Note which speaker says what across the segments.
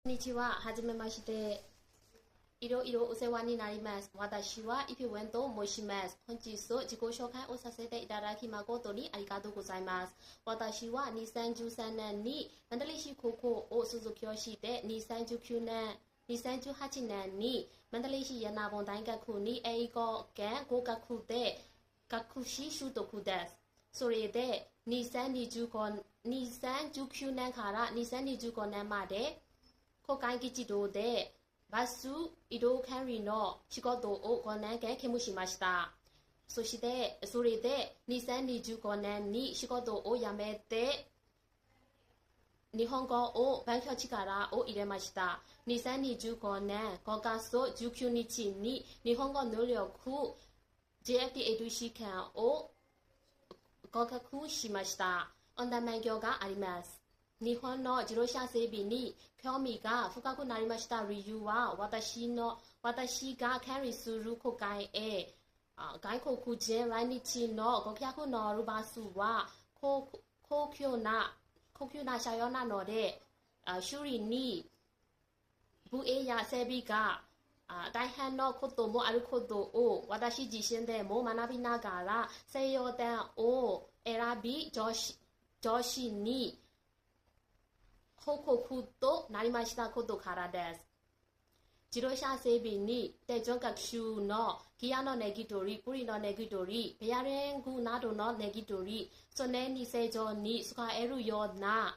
Speaker 1: こんにちは。はじめまして。いろいろお世話になります。私はイピウェンと申します。本日自己紹介をさせていただき誠にありがとうございます。私は2013年にマンダレシ高校を卒業して2019年、2018年にマンダレシヤナボン大学に英語兼語学で学士取得です。それで2019年から2025年まで国会議事堂でバス移動管理の仕事を5年間勤務しました。それで2025年に仕事を辞めて日本語を勉強力を入れました。2025年5月19日に日本語能力 JFDA 試験を合格しました。オンライン勉強があります。日本の自動車整備に興味が深くなりました理由は私が管理する国会へ外国人来日の顧客の乗るバスは高級な車両なので修理に部営や整備が大変なこともあることを私自身でも学びながら専用店を選び上司に報告となりましたことからです。自動車整備に手順学習のギアのネギ取り、プリのネギ取り、ベアリングなどのネギ取り、それに正常に使えるような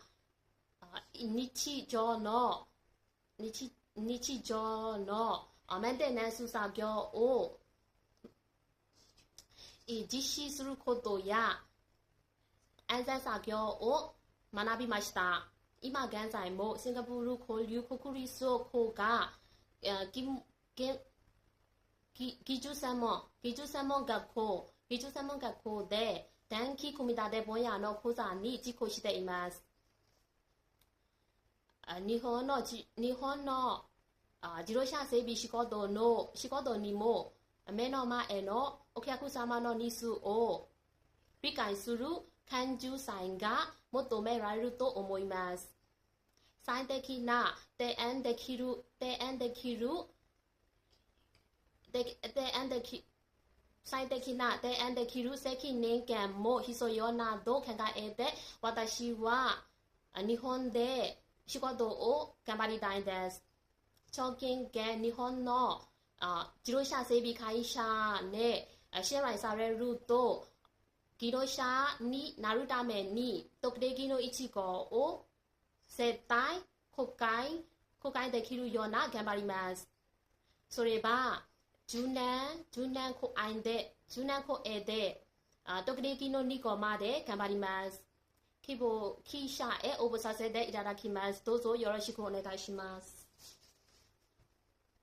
Speaker 1: 日常のメンテナンス作業を実施することや安全作業を学びました。今現在もシンガポール交流国立校が技術専門学校で電気組み立て分野の講座に受講しています。日本の自動車整備仕事にも目の前のお客様のニーズを理解する感受性が求められると思います。最適な提案できる責任感も必要など考えて私は日本で仕事を頑張りたいです。直近現日本の自動車整備会社で支払されると自動車になるために特定の一語を絶対公開できるような頑張ります。それは10年超えで特定の2語まで頑張ります。希望者へ応募させていただきます。どうぞよろしくお願いします。